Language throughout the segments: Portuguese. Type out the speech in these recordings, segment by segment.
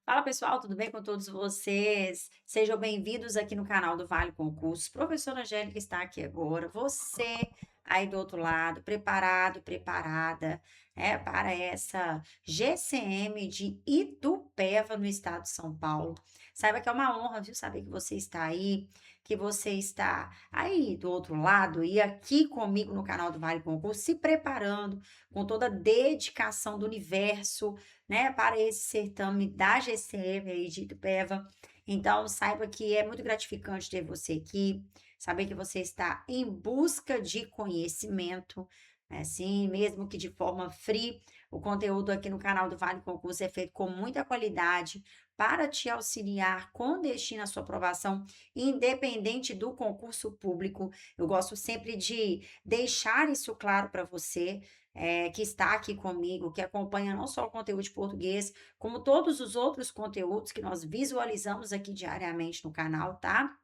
Fala pessoal, tudo bem com todos vocês? Sejam bem-vindos aqui no canal do Vale Concursos. Professora Angélica está aqui agora. Você aí do outro lado, preparado, preparada, para essa GCM de Itupeva, no estado de São Paulo. Saiba que é uma honra, viu? Saber que você está aí, que você está aí do outro lado e aqui comigo no canal do Vale Concursos, se preparando com toda a dedicação do universo, para esse certame da GCM aí de Itupeva. Então, saiba que é muito gratificante ter você aqui, saber que você está em busca de conhecimento, assim, mesmo que de forma free. O conteúdo aqui no canal do Vale Concurso é feito com muita qualidade para te auxiliar com destino à sua aprovação, independente do concurso público. Eu gosto sempre de deixar isso claro para você, que está aqui comigo, que acompanha não só o conteúdo de português, como todos os outros conteúdos que nós visualizamos aqui diariamente no canal, tá?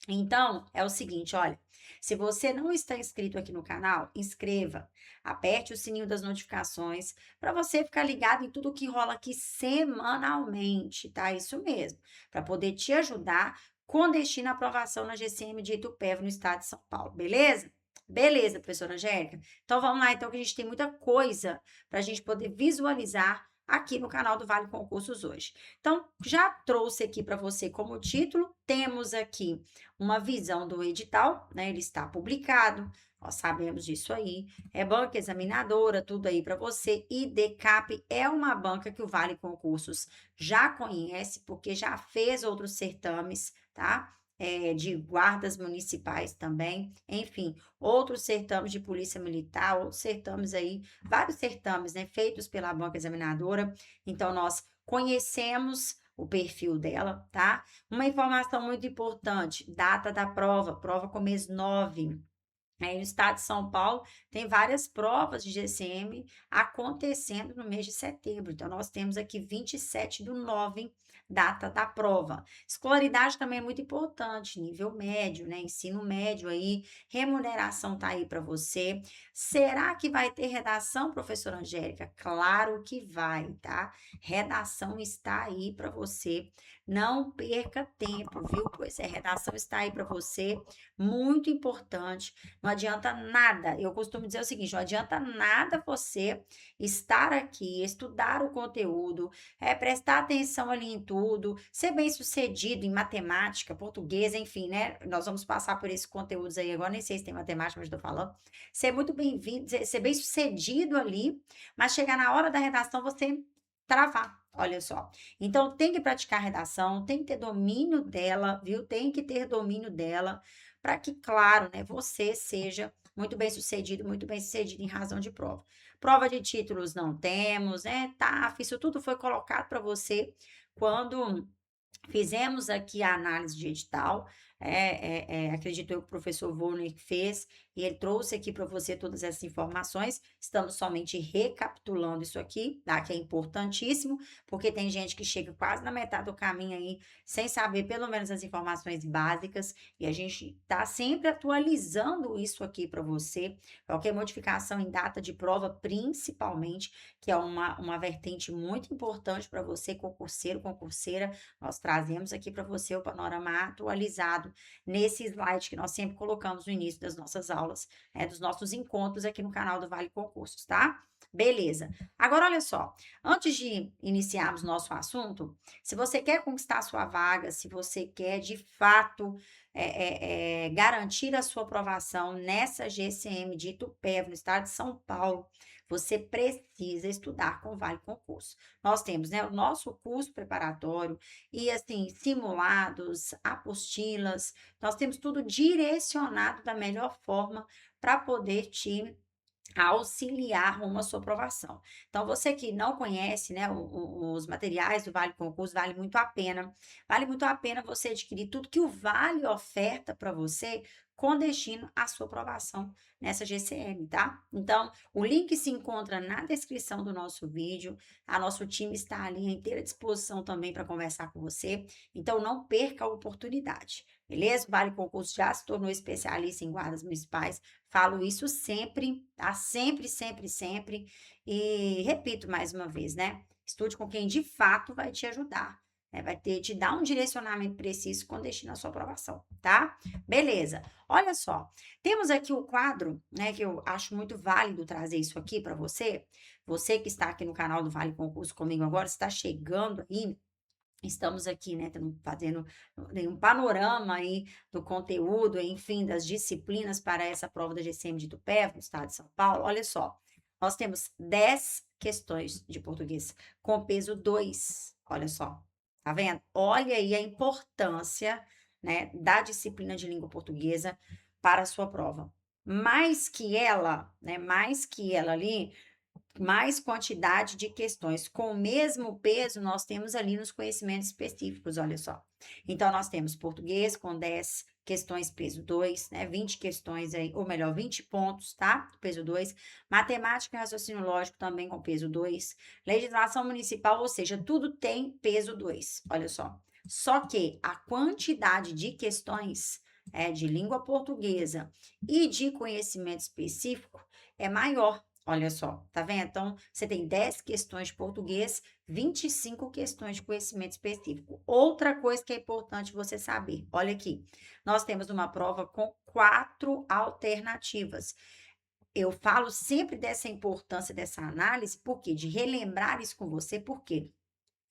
Então, é o seguinte, olha, se você não está inscrito aqui no canal, inscreva, aperte o sininho das notificações para você ficar ligado em tudo que rola aqui semanalmente, tá? Isso mesmo, para poder te ajudar com destino à aprovação na GCM de Itupeva, no estado de São Paulo, beleza? Beleza, professora Angélica? Então vamos lá, então, que a gente tem muita coisa para a gente poder visualizar aqui no canal do Vale Concursos hoje. Então, já trouxe aqui para você como título, temos aqui uma visão do edital, né? Ele está publicado, nós sabemos disso aí. É banca examinadora, tudo aí para você. E DCAP é uma banca que o Vale Concursos já conhece, porque já fez outros certames, tá? De guardas municipais também, enfim, outros certames de polícia militar, outros certames aí, vários certames, né, feitos pela banca examinadora. Então, nós conhecemos o perfil dela, tá? Uma informação muito importante: data da prova, prova com mês 9. Aí no estado de São Paulo tem várias provas de GCM acontecendo no mês de setembro. Então, nós temos aqui 27/9, data da prova. Escolaridade também é muito importante, nível médio, né? Ensino médio aí, remuneração tá aí para você. Será que vai ter redação, professora Angélica? Claro que vai, tá? Redação está aí para você. Não perca tempo, viu? Pois é, redação está aí para você, muito importante. Não adianta nada. Eu costumo dizer o seguinte: não adianta nada você estar aqui, estudar o conteúdo, prestar atenção ali em tudo, ser bem-sucedido em matemática, português, enfim, né? Nós vamos passar por esses conteúdos aí agora, nem sei se tem matemática, mas estou falando. Ser muito bem-vindo, ser bem-sucedido ali, mas chegar na hora da redação você travar. Olha só. Então, tem que praticar a redação, tem que ter domínio dela, viu? Tem que ter domínio dela para que, claro, né, você seja muito bem sucedido em razão de prova. Prova de títulos não temos, né? Tá, isso tudo foi colocado para você quando fizemos aqui a análise de edital. Acredito eu que o professor Volner fez, e ele trouxe aqui para você todas essas informações. Estamos somente recapitulando isso aqui, tá? Que é importantíssimo, porque tem gente que chega quase na metade do caminho aí, sem saber pelo menos as informações básicas, e a gente está sempre atualizando isso aqui para você. Qualquer modificação em data de prova, principalmente, que é uma vertente muito importante para você, concurseiro, concurseira, nós trazemos aqui para você o panorama atualizado nesse slide que nós sempre colocamos no início das nossas aulas, dos nossos encontros aqui no canal do Vale Concursos, tá? Beleza. Agora, olha só, antes de iniciarmos nosso assunto, se você quer conquistar a sua vaga, se você quer de fato garantir a sua aprovação nessa GCM de Itupeva, no estado de São Paulo, você precisa estudar com o Vale Concurso. Nós temos, né, o nosso curso preparatório e, assim, simulados, apostilas, nós temos tudo direcionado da melhor forma para poder te auxiliar rumo à sua aprovação. Então, você que não conhece, né, os materiais do Vale Concurso, vale muito a pena. Vale muito a pena você adquirir tudo que o Vale oferta para você com destino à sua aprovação nessa GCM, tá? Então, o link se encontra na descrição do nosso vídeo. A nosso time está ali à inteira disposição também para conversar com você. Então, não perca a oportunidade, beleza? O Vale Concurso já se tornou especialista em guardas municipais. Falo isso sempre, tá? Sempre, sempre, sempre. E repito mais uma vez, né? Estude com quem de fato vai te ajudar. né? Vai te dar um direcionamento preciso com destino à sua aprovação, tá? Beleza. Olha só, temos aqui o quadro, né, que eu acho muito válido trazer isso aqui para você. Você que está aqui no canal do Vale Concurso comigo agora, está chegando aí. Estamos aqui, né, fazendo um panorama aí do conteúdo, enfim, das disciplinas para essa prova da GCM de Itupeva, no estado de São Paulo. Olha só, nós temos 10 questões de português com peso 2. Olha só, tá vendo? Olha aí a importância, né, da disciplina de língua portuguesa para a sua prova. Mais que ela, né, mais que ela ali, mais quantidade de questões com o mesmo peso nós temos ali nos conhecimentos específicos, olha só. Então, nós temos português com 10 questões peso 2, né? 20 questões aí, ou melhor, 20 pontos, tá? Peso 2. Matemática e raciocínio lógico também com peso 2. Legislação municipal, ou seja, tudo tem peso 2, olha só. Só que a quantidade de questões de língua portuguesa e de conhecimento específico é maior. Olha só, tá vendo? Então, você tem 10 questões de português, 25 questões de conhecimento específico. Outra coisa que é importante você saber, olha aqui, nós temos uma prova com 4 alternativas. Eu falo sempre dessa importância dessa análise, porque de relembrar isso com você, por quê?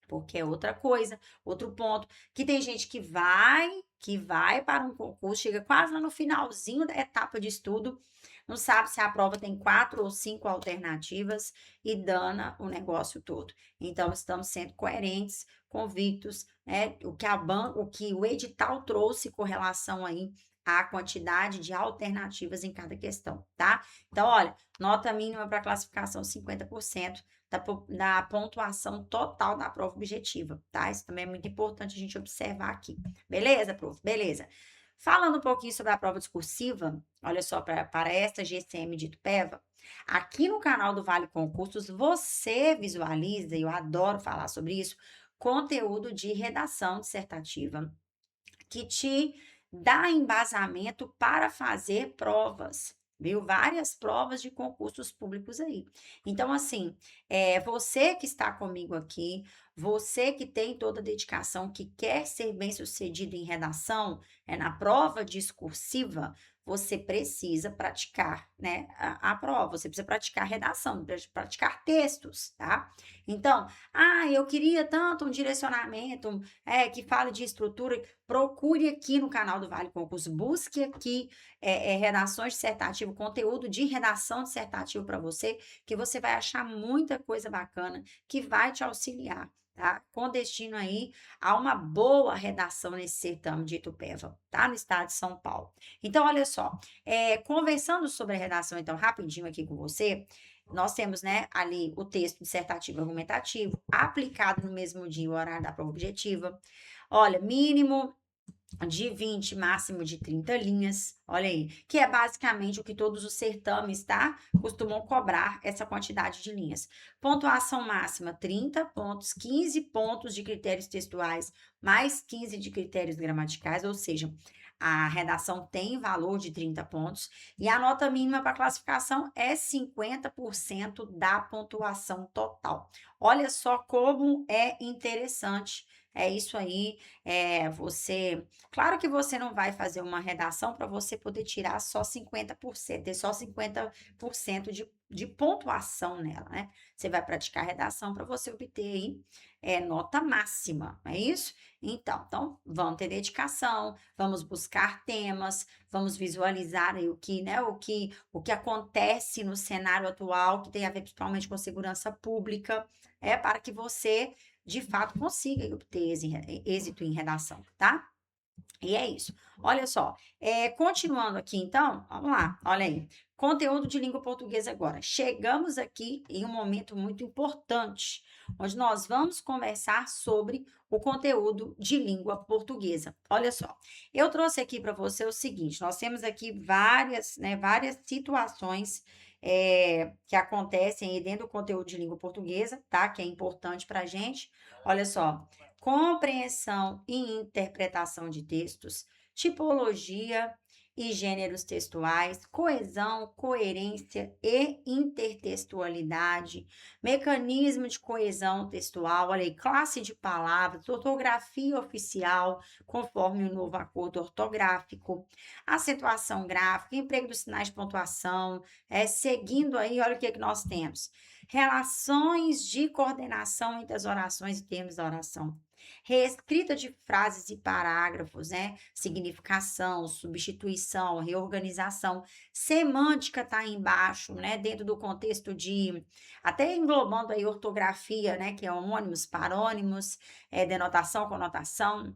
Porque é outra coisa, outro ponto, que tem gente que vai para um concurso, chega quase lá no finalzinho da etapa de estudo, não sabe se a prova tem 4 ou 5 alternativas e dana o negócio todo. Então, estamos sendo coerentes, convictos, né? O que o edital trouxe com relação aí à quantidade de alternativas em cada questão, tá? Então, olha, nota mínima para classificação 50% da pontuação total da prova objetiva, tá? Isso também é muito importante a gente observar aqui. Beleza, prof? Beleza. Falando um pouquinho sobre a prova discursiva, olha só, para esta GCM de Itupeva, aqui no canal do Vale Concursos, você visualiza, e eu adoro falar sobre isso, conteúdo de redação dissertativa, que te dá embasamento para fazer provas, viu? Várias provas de concursos públicos aí. Então, assim, você que está comigo aqui, você que tem toda a dedicação, que quer ser bem-sucedido em redação, na prova discursiva, você precisa praticar, né, a prova, você precisa praticar redação, praticar textos, tá? Então, eu queria tanto um direcionamento, que fale de estrutura, procure aqui no canal do Vale Concurso, busque aqui redações dissertativas, conteúdo de redação dissertativa para você, que você vai achar muita coisa bacana que vai te auxiliar, tá? Com destino aí a uma boa redação nesse certame de Itupeva, tá? No estado de São Paulo. Então, olha só, conversando sobre a redação, então, rapidinho aqui com você, nós temos, né, ali o texto dissertativo argumentativo, aplicado no mesmo dia, o horário da prova objetiva. Olha, mínimo de 20, máximo de 30 linhas, olha aí, que é basicamente o que todos os certames, tá? Costumam cobrar essa quantidade de linhas. Pontuação máxima, 30 pontos, 15 pontos de critérios textuais, mais 15 de critérios gramaticais, ou seja, a redação tem valor de 30 pontos, e a nota mínima para classificação é 50% da pontuação total. Olha só como é interessante. É isso aí, claro que você não vai fazer uma redação para você poder tirar só 50%, ter só 50% de pontuação nela, né? Você vai praticar a redação para você obter aí, nota máxima, não é isso? Então, vamos ter dedicação, vamos buscar temas, vamos visualizar aí o que acontece no cenário atual, que tem a ver principalmente com segurança pública, para que você de fato consiga obter êxito em redação, tá? E é isso. Olha só, continuando aqui então, vamos lá, olha aí. Conteúdo de língua portuguesa agora. Chegamos aqui em um momento muito importante, onde nós vamos conversar sobre o conteúdo de língua portuguesa. Olha só, eu trouxe aqui para você o seguinte: nós temos aqui várias situações que acontecem aí dentro do conteúdo de língua portuguesa, tá? Que é importante para a gente. Olha só, compreensão e interpretação de textos, tipologia, e gêneros textuais, coesão, coerência e intertextualidade, mecanismo de coesão textual, olha aí, classe de palavras, ortografia oficial, conforme o novo acordo ortográfico, acentuação gráfica, emprego dos sinais de pontuação, seguindo aí, olha o que nós temos. Relações de coordenação entre as orações e termos da oração. Reescrita de frases e parágrafos, né? Significação, substituição, reorganização. Semântica tá aí embaixo, né? Dentro do contexto de, até englobando aí ortografia, né? Que é homônimos, parônimos, denotação, conotação.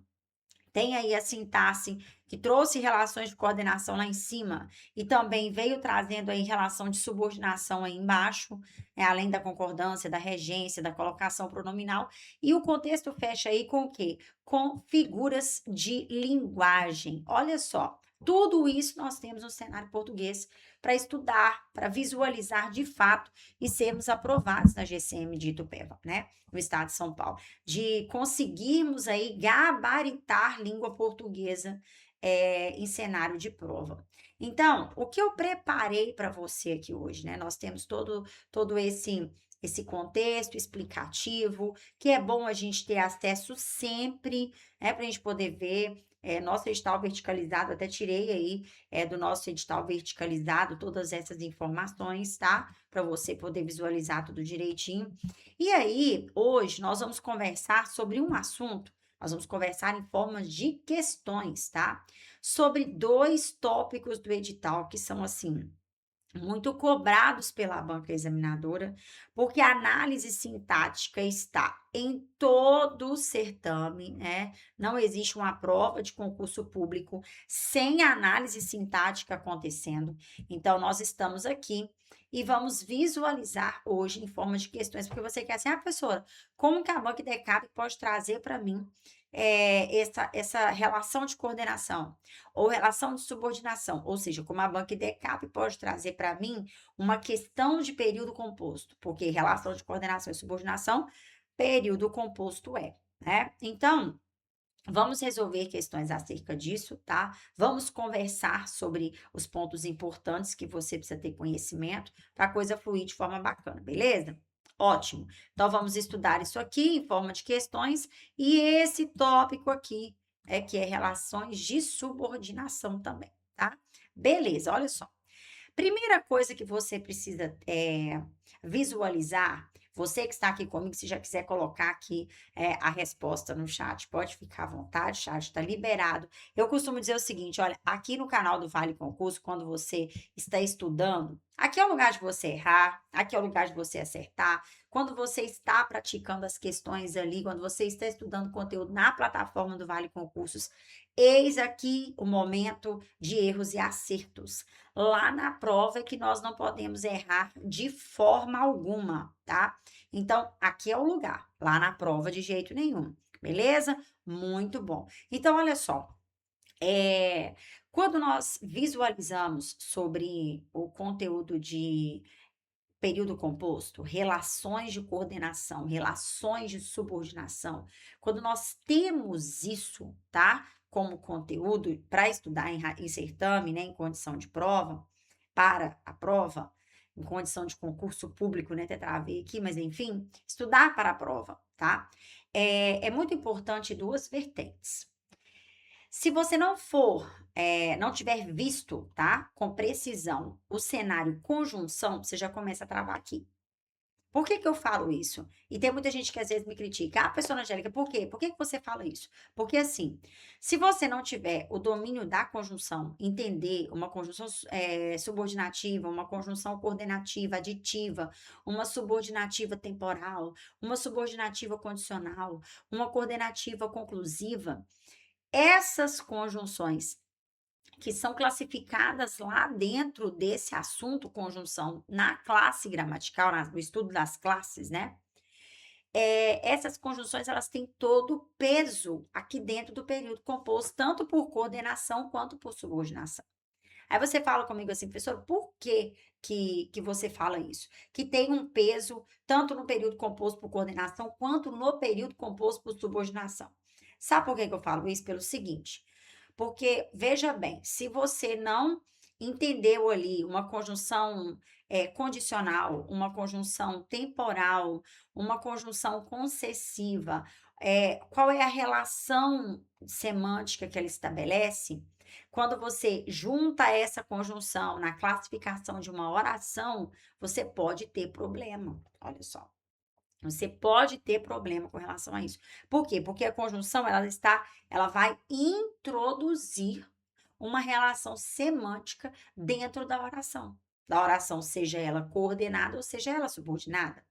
Tem aí a sintaxe que trouxe relações de coordenação lá em cima e também veio trazendo aí relação de subordinação aí embaixo, além da concordância, da regência, da colocação pronominal. E o contexto fecha aí com o quê? Com figuras de linguagem. Olha só, tudo isso nós temos no cenário português para estudar, para visualizar de fato e sermos aprovados na GCM de Itupeva, né? No estado de São Paulo, de conseguirmos aí gabaritar língua portuguesa em cenário de prova. Então, o que eu preparei para você aqui hoje, né? Nós temos todo esse contexto explicativo, que é bom a gente ter acesso sempre, né, para a gente poder ver. Nosso edital verticalizado, até tirei aí do nosso edital verticalizado todas essas informações, tá? Para você poder visualizar tudo direitinho. E aí, hoje, nós vamos conversar sobre um assunto, nós vamos conversar em forma de questões, tá? Sobre 2 tópicos do edital que são, assim, muito cobrados pela banca examinadora, porque a análise sintática está em todo o certame, né? Não existe uma prova de concurso público sem análise sintática acontecendo. Então, nós estamos aqui e vamos visualizar hoje em forma de questões, porque você quer assim, professora, como que a banca DECAP pode trazer para mim essa relação de coordenação? Ou relação de subordinação, ou seja, como a banca DECAP pode trazer para mim uma questão de período composto, porque relação de coordenação e subordinação, período composto né? Então, vamos resolver questões acerca disso, tá? Vamos conversar sobre os pontos importantes que você precisa ter conhecimento para a coisa fluir de forma bacana, beleza? Ótimo. Então, vamos estudar isso aqui em forma de questões e esse tópico aqui que é relações de subordinação também, tá? Beleza, olha só. Primeira coisa que você precisa visualizar, você que está aqui comigo, se já quiser colocar aqui a resposta no chat, pode ficar à vontade, o chat está liberado. Eu costumo dizer o seguinte, olha, aqui no canal do Vale Concurso, quando você está estudando, aqui é o lugar de você errar, aqui é o lugar de você acertar. Quando você está praticando as questões ali, quando você está estudando conteúdo na plataforma do Vale Concursos, eis aqui o momento de erros e acertos. Lá na prova é que nós não podemos errar de forma alguma, tá? Então, aqui é o lugar, lá na prova de jeito nenhum, beleza? Muito bom. Então, olha só, quando nós visualizamos sobre o conteúdo de período composto, relações de coordenação, relações de subordinação, quando nós temos isso, tá? Como conteúdo para estudar em certame, né, em condição de prova, para a prova, em condição de concurso público, né, até travei aqui, mas enfim, estudar para a prova, tá? É muito importante 2 vertentes. Se você não tiver visto, tá, com precisão, o cenário conjunção, você já começa a travar aqui. Por que que eu falo isso? E tem muita gente que às vezes me critica. Professora Angélica, por quê? Por que que você fala isso? Porque assim, se você não tiver o domínio da conjunção, entender uma conjunção subordinativa, uma conjunção coordenativa, aditiva, uma subordinativa temporal, uma subordinativa condicional, uma coordenativa conclusiva, essas conjunções que são classificadas lá dentro desse assunto conjunção na classe gramatical, no estudo das classes, né? Essas conjunções elas têm todo o peso aqui dentro do período composto, tanto por coordenação quanto por subordinação. Aí você fala comigo assim, professor, por que você fala isso? Que tem um peso tanto no período composto por coordenação quanto no período composto por subordinação. Sabe por que eu falo isso? Pelo seguinte, Porque, veja bem, se você não entendeu ali uma conjunção condicional, uma conjunção temporal, uma conjunção concessiva, qual é a relação semântica que ela estabelece? Quando você junta essa conjunção na classificação de uma oração, você pode ter problema. Olha só. Você pode ter problema com relação a isso. Por quê? Porque a conjunção ela vai introduzir uma relação semântica dentro da oração, seja ela coordenada ou seja ela subordinada.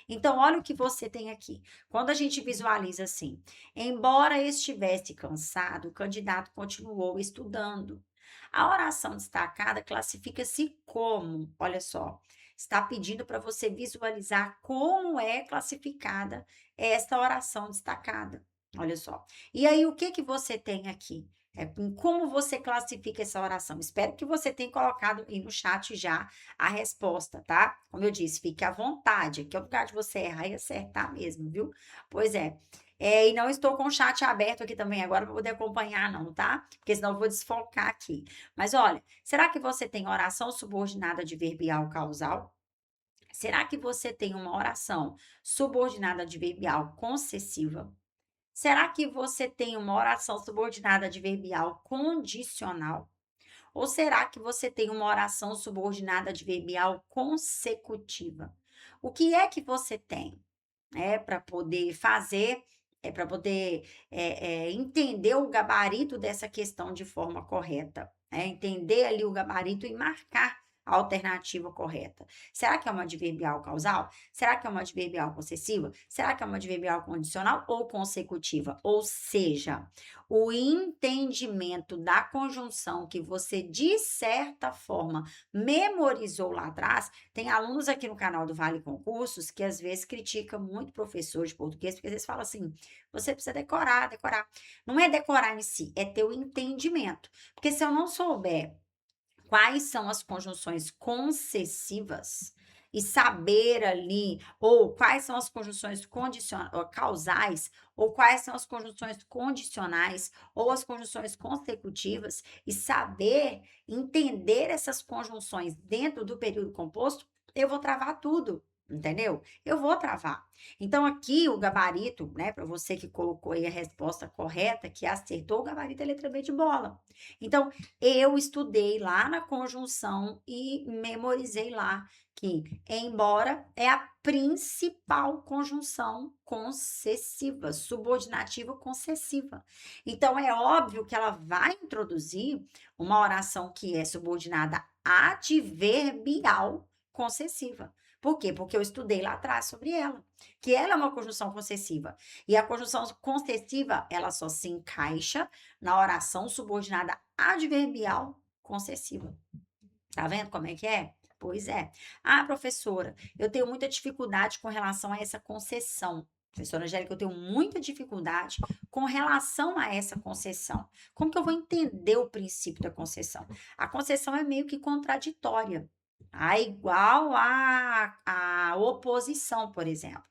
Então, olha o que você tem aqui. Quando a gente visualiza assim, embora estivesse cansado, o candidato continuou estudando. A oração destacada classifica-se como, olha só, está pedindo para você visualizar como é classificada esta oração destacada. Olha só. E aí, o que que você tem aqui? Como você classifica essa oração? Espero que você tenha colocado aí no chat já a resposta, tá? Como eu disse, fique à vontade. Aqui é o lugar de você errar e acertar mesmo, viu? Pois é. E não estou com o chat aberto aqui também agora para poder acompanhar, não, tá? Porque senão eu vou desfocar aqui. Mas olha, será que você tem oração subordinada adverbial causal? Será que você tem uma oração subordinada adverbial concessiva? Será que você tem uma oração subordinada adverbial condicional? Ou será que você tem uma oração subordinada adverbial consecutiva? O que é que você tem, para poder fazer, para poder entender o gabarito dessa questão de forma correta, né? Entender ali o gabarito e marcar a alternativa correta. Será que é uma adverbial causal? Será que é uma adverbial concessiva? Será que é uma adverbial condicional ou consecutiva? Ou seja, o entendimento da conjunção que você, de certa forma, memorizou lá atrás. Tem alunos aqui no canal do Vale Concursos que às vezes criticam muito professor de português, porque às vezes fala assim: você precisa decorar, decorar. Não é decorar em si, é ter o entendimento. Porque se eu não souber quais são as conjunções concessivas e saber ali, ou quais são as conjunções causais, ou quais são as conjunções condicionais, ou as conjunções consecutivas, e saber entender essas conjunções dentro do período composto, eu vou travar tudo. Entendeu? Eu vou travar. Então, aqui o gabarito, né, para você que colocou aí a resposta correta, que acertou, o gabarito é letra B de bola. Então, eu estudei lá na conjunção e memorizei lá que, embora é a principal conjunção concessiva, subordinativa concessiva. Então, é óbvio que ela vai introduzir uma oração que é subordinada adverbial concessiva. Por quê? Porque eu estudei lá atrás sobre ela, que ela é uma conjunção concessiva. E a conjunção concessiva, ela só se encaixa na oração subordinada adverbial concessiva. Tá vendo como é que é? Pois é. Ah, professora, eu tenho muita dificuldade com relação a essa concessão. Professora Angélica, eu tenho muita dificuldade com relação a essa concessão. Como que eu vou entender o princípio da concessão? A concessão é meio que contraditória. Igual a oposição, por exemplo.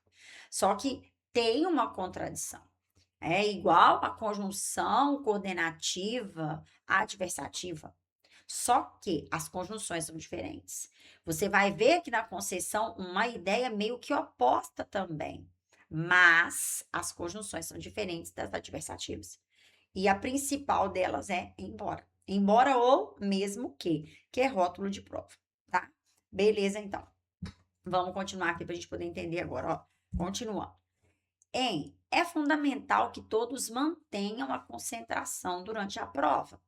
Só que tem uma contradição. É igual a conjunção coordenativa adversativa. Só que as conjunções são diferentes. Você vai ver que na concessão uma ideia meio que oposta também. Mas as conjunções são diferentes das adversativas. E a principal delas é embora. Embora ou mesmo que é rótulo de prova, tá? Beleza, então. Vamos continuar aqui para a gente poder entender agora, ó. Continuando. É fundamental que todos mantenham a concentração durante a prova.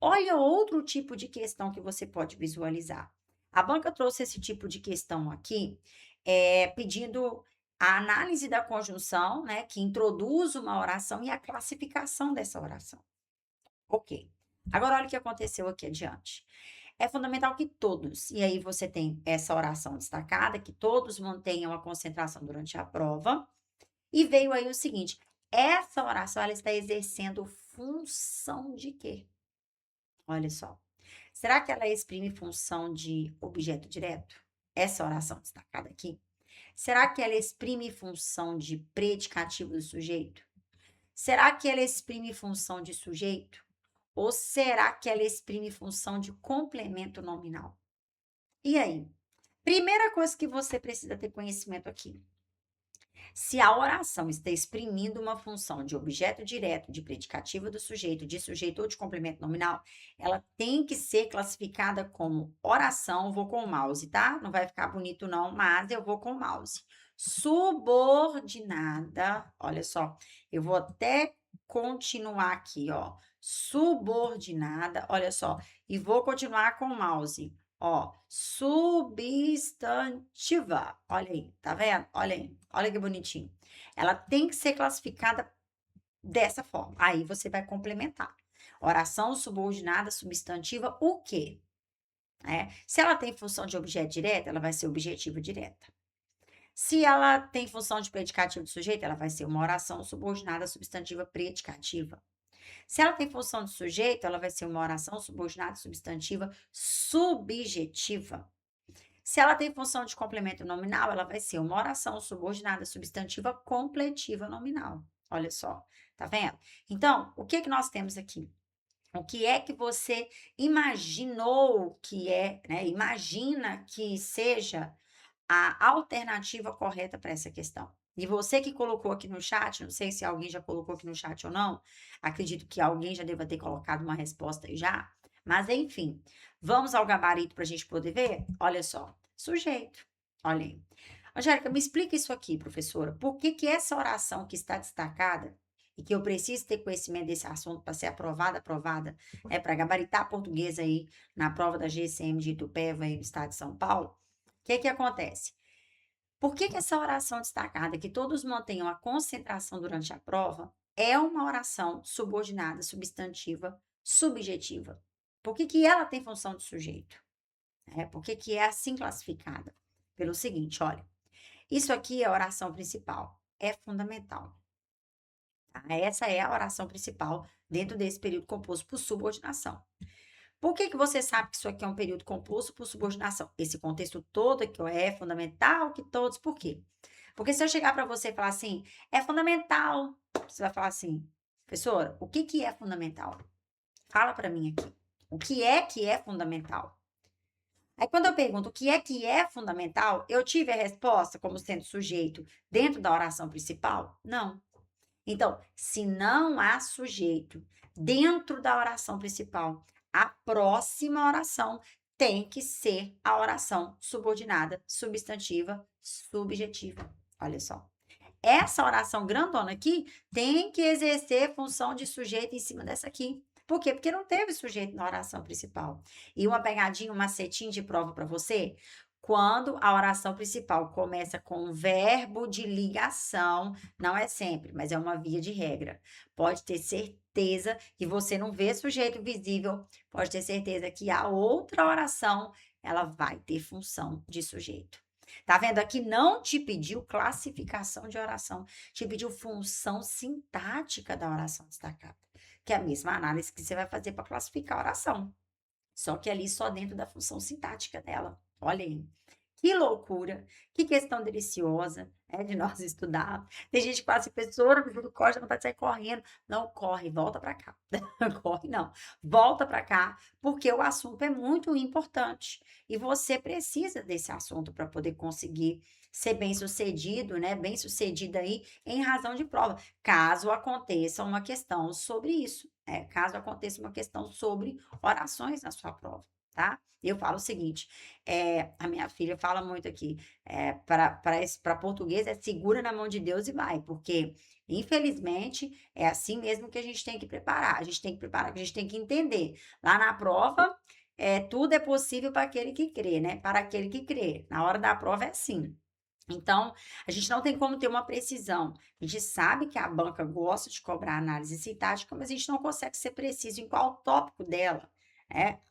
Olha outro tipo de questão que você pode visualizar. A banca trouxe esse tipo de questão aqui, pedindo a análise da conjunção, né, que introduz uma oração e a classificação dessa oração. Ok. Agora, olha o que aconteceu aqui adiante. É fundamental que todos, e aí você tem essa oração destacada, que todos mantenham a concentração durante a prova. E veio aí o seguinte: essa oração ela está exercendo função de quê? Olha só. Será que ela exprime função de objeto direto? Essa oração destacada aqui. Será que ela exprime função de predicativo do sujeito? Será que ela exprime função de sujeito? Ou será que ela exprime função de complemento nominal? E aí? Primeira coisa que você precisa ter conhecimento aqui. Se a oração está exprimindo uma função de objeto direto, de predicativo do sujeito, de sujeito ou de complemento nominal, ela tem que ser classificada como oração, vou com o mouse, tá? Não vai ficar bonito não, mas eu vou com o mouse. Subordinada, olha só, eu vou até continuar aqui, ó. Subordinada, olha só, e vou continuar com o mouse. Ó, substantiva. Olha aí, tá vendo? Olha aí, olha que bonitinho. Ela tem que ser classificada dessa forma. Aí você vai complementar. Oração subordinada substantiva, o quê? Se ela tem função de objeto direto, ela vai ser objetiva direta. Se ela tem função de predicativo do sujeito, ela vai ser uma oração subordinada substantiva predicativa. Se ela tem função de sujeito, ela vai ser uma oração subordinada substantiva subjetiva. Se ela tem função de complemento nominal, ela vai ser uma oração subordinada substantiva completiva nominal. Olha só, tá vendo? Então, o que nós temos aqui? O que é que você imaginou que é, né? Imagina que seja a alternativa correta para essa questão. E você que colocou aqui no chat, não sei se alguém já colocou aqui no chat ou não, acredito que alguém já deva ter colocado uma resposta aí já, mas enfim, vamos ao gabarito para a gente poder ver? Olha só, sujeito, olha aí. Angélica, me explica isso aqui, professora. Por que que essa oração que está destacada e que eu preciso ter conhecimento desse assunto para ser aprovada, para gabaritar português aí na prova da GCM de Itupeva aí no estado de São Paulo? O que que acontece? Por que que essa oração destacada, que todos mantenham a concentração durante a prova, é uma oração subordinada, substantiva, subjetiva? Por que que ela tem função de sujeito? Por que que é assim classificada? Pelo seguinte, olha, isso aqui é a oração principal, é fundamental. Tá? Essa é a oração principal dentro desse período composto por subordinação. Por que que você sabe que isso aqui é um período composto por subordinação? Esse contexto todo aqui ó, é fundamental que todos, por quê? Porque se eu chegar para você e falar assim, é fundamental, você vai falar assim, professora, o que que é fundamental? Fala para mim aqui. O que é fundamental? Aí quando eu pergunto o que é fundamental, eu tive a resposta como sendo sujeito dentro da oração principal? Não. Então, se não há sujeito dentro da oração principal, a próxima oração tem que ser a oração subordinada, substantiva, subjetiva. Olha só. Essa oração grandona aqui tem que exercer função de sujeito em cima dessa aqui. Por quê? Porque não teve sujeito na oração principal. E uma pegadinha, um macetinho de prova para você. Quando a oração principal começa com um verbo de ligação, não é sempre, mas é uma via de regra. Pode ter certeza que você não vê sujeito visível, pode ter certeza que a outra oração ela vai ter função de sujeito. Tá vendo? Aqui não te pediu classificação de oração, te pediu função sintática da oração destacada, que é a mesma análise que você vai fazer para classificar a oração. Só que ali só dentro da função sintática dela. Olha aí. Que loucura, que questão deliciosa de nós estudar. Tem gente que fala assim, professora, me corre, não vai sair correndo. Não, corre, volta para cá. Corre não, volta para cá, porque o assunto é muito importante. E você precisa desse assunto para poder conseguir ser bem-sucedido, né? Bem-sucedida aí em razão de prova. Caso aconteça uma questão sobre isso, caso aconteça uma questão sobre orações na sua prova, tá? Eu falo o seguinte, a minha filha fala muito aqui, para português é segura na mão de Deus e vai, porque infelizmente é assim mesmo que a gente tem que preparar, a gente tem que preparar, a gente tem que entender. Lá na prova, tudo é possível para aquele que crê, né? Para aquele que crê. Na hora da prova é assim. Então, a gente não tem como ter uma precisão. A gente sabe que a banca gosta de cobrar análise sintática, mas a gente não consegue ser preciso em qual tópico dela.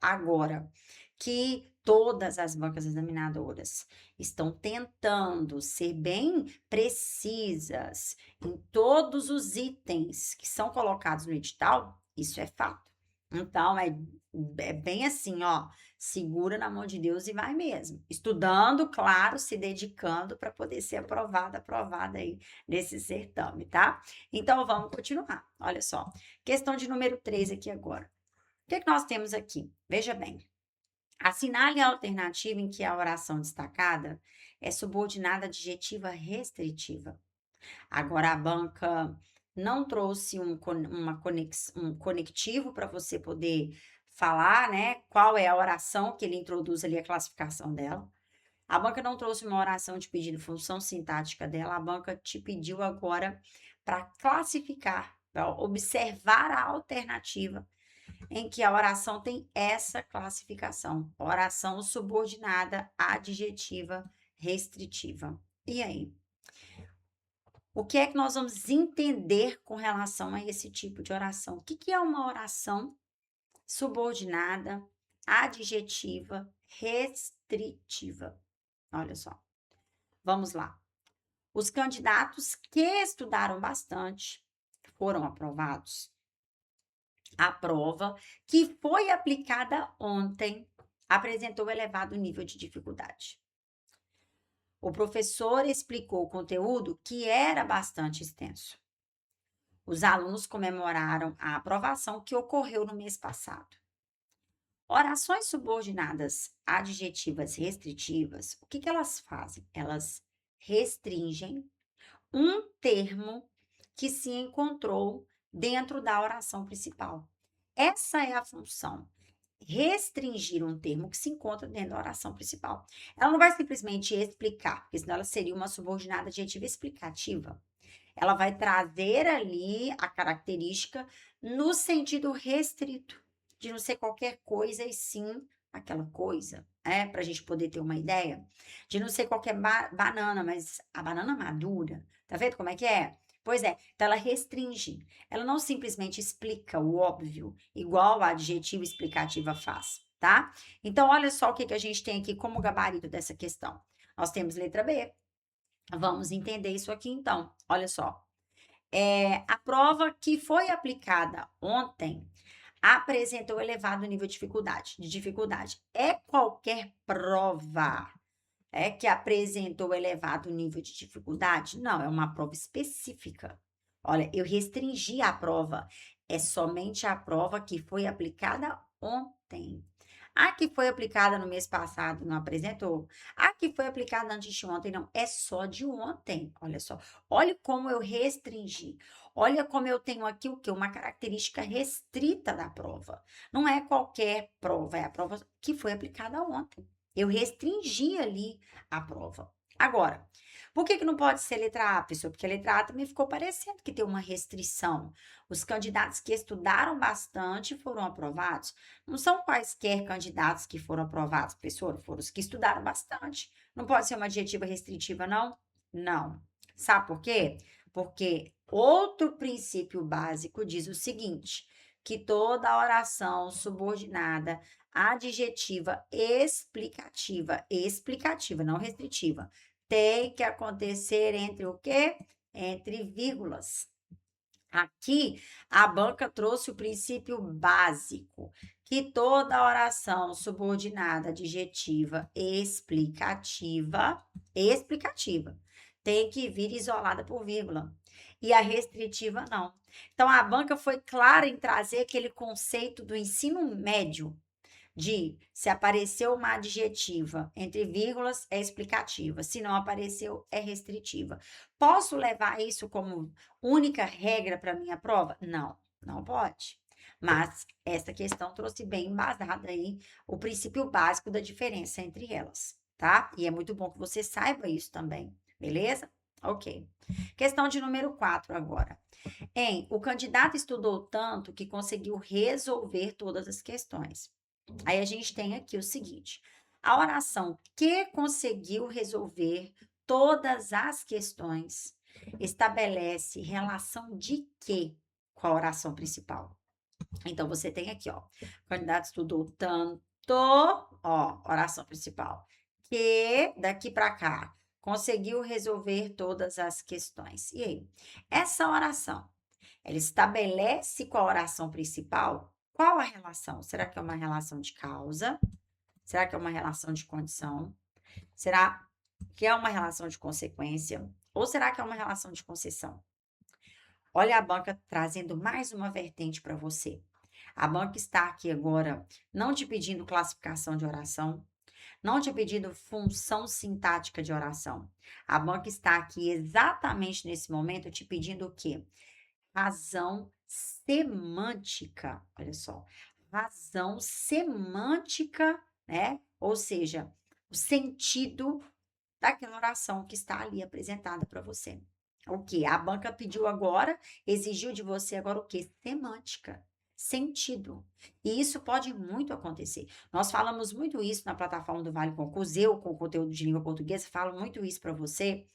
Agora, que todas as bancas examinadoras estão tentando ser bem precisas em todos os itens que são colocados no edital, isso é fato. Então, é bem assim, ó, segura na mão de Deus e vai mesmo. Estudando, claro, se dedicando para poder ser aprovada aí nesse certame, tá? Então, vamos continuar. Olha só, questão de número 3 aqui agora. O que nós temos aqui? Veja bem. Assinale a alternativa em que a oração destacada é subordinada adjetiva restritiva. Agora, a banca não trouxe um conectivo para você poder falar, né? Qual é a oração que ele introduz ali, a classificação dela. A banca não trouxe uma oração de pedido função sintática dela, a banca te pediu agora para classificar, para observar a alternativa em que a oração tem essa classificação, oração subordinada adjetiva restritiva. E aí? O que é que nós vamos entender com relação a esse tipo de oração? O que é uma oração subordinada adjetiva restritiva? Olha só, vamos lá. Os candidatos que estudaram bastante foram aprovados. A prova que foi aplicada ontem apresentou elevado nível de dificuldade. O professor explicou o conteúdo que era bastante extenso. Os alunos comemoraram a aprovação que ocorreu no mês passado. Orações subordinadas adjetivas restritivas, o que elas fazem? Elas restringem um termo que se encontrou dentro da oração principal. Essa é a função. Restringir um termo que se encontra dentro da oração principal. Ela não vai simplesmente explicar, porque senão ela seria uma subordinada adjetiva explicativa. Ela vai trazer ali a característica no sentido restrito, de não ser qualquer coisa e sim aquela coisa, para a gente poder ter uma ideia. De não ser qualquer banana, mas a banana madura. Tá vendo como é que é? Pois é, então ela restringe. Ela não simplesmente explica o óbvio, igual a adjetiva explicativa faz, tá? Então, olha só o que a gente tem aqui como gabarito dessa questão. Nós temos letra B. Vamos entender isso aqui então. Olha só. A prova que foi aplicada ontem apresentou elevado nível de dificuldade. É qualquer prova que apresentou elevado nível de dificuldade? Não, é uma prova específica. Olha, eu restringi a prova. É somente a prova que foi aplicada ontem. A que foi aplicada no mês passado não apresentou. A que foi aplicada antes de ontem não. É só de ontem. Olha só. Olha como eu restringi. Olha como eu tenho aqui o quê? Uma característica restrita da prova. Não é qualquer prova, é a prova que foi aplicada ontem. Eu restringi ali a prova. Agora, por que não pode ser letra A, pessoal? Porque a letra A também ficou parecendo que tem uma restrição. Os candidatos que estudaram bastante foram aprovados. Não são quaisquer candidatos que foram aprovados, professor, foram os que estudaram bastante. Não pode ser uma adjetiva restritiva, não? Não. Sabe por quê? Porque outro princípio básico diz o seguinte, que toda oração subordinada adjetiva explicativa, não restritiva, tem que acontecer entre o quê? Entre vírgulas. Aqui, a banca trouxe o princípio básico, que toda oração subordinada adjetiva explicativa, tem que vir isolada por vírgula. E a restritiva não. Então, a banca foi clara em trazer aquele conceito do ensino médio, de se apareceu uma adjetiva entre vírgulas, é explicativa. Se não apareceu, é restritiva. Posso levar isso como única regra para minha prova? Não, não pode. Mas essa questão trouxe bem embasada aí o princípio básico da diferença entre elas, tá? E é muito bom que você saiba isso também, beleza? Ok. Questão de número 4 agora. O candidato estudou tanto que conseguiu resolver todas as questões. Aí a gente tem aqui o seguinte: a oração que conseguiu resolver todas as questões estabelece relação de quê com a oração principal? Então você tem aqui, ó, o candidato estudou tanto, ó, oração principal, que daqui para cá conseguiu resolver todas as questões. E aí, essa oração, ela estabelece com a oração principal qual a relação? Será que é uma relação de causa? Será que é uma relação de condição? Será que é uma relação de consequência? Ou será que é uma relação de concessão? Olha a banca trazendo mais uma vertente para você. A banca está aqui agora não te pedindo classificação de oração, não te pedindo função sintática de oração. A banca está aqui exatamente nesse momento te pedindo o quê? Razão semântica. Olha só, razão semântica, né? Ou seja, o sentido daquela oração que está ali apresentada para você. O que? A banca pediu agora, exigiu de você agora o quê? Semântica, sentido. E isso pode muito acontecer. Nós falamos muito isso na plataforma do Vale Concurso, eu com conteúdo de língua portuguesa, falo muito isso para você.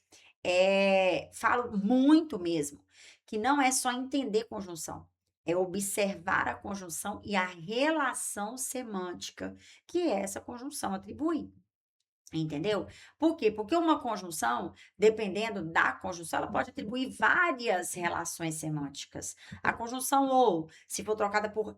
Falo muito mesmo, que não é só entender conjunção, é observar a conjunção e a relação semântica que essa conjunção atribui. Entendeu? Por quê? Porque uma conjunção, dependendo da conjunção, ela pode atribuir várias relações semânticas. A conjunção ou, se for trocada por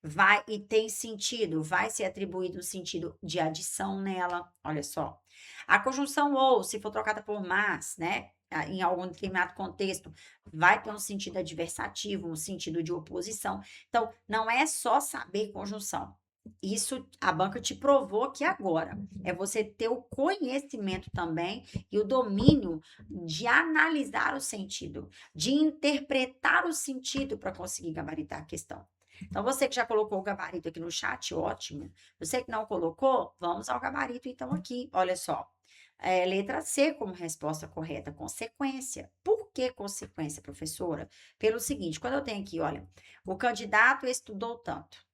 vai e tem sentido, vai ser atribuído um sentido de adição nela. Olha só. A conjunção ou, se for trocada por mas, né? Em algum determinado contexto, vai ter um sentido adversativo, um sentido de oposição. Então, não é só saber conjunção. Isso a banca te provou aqui agora. É você ter o conhecimento também e o domínio de analisar o sentido, de interpretar o sentido para conseguir gabaritar a questão. Então, você que já colocou o gabarito aqui no chat, ótimo. Você que não colocou, vamos ao gabarito então aqui. Olha só. Letra C como resposta correta, consequência. Por que consequência, professora? Pelo seguinte, quando eu tenho aqui, olha, o candidato estudou tanto.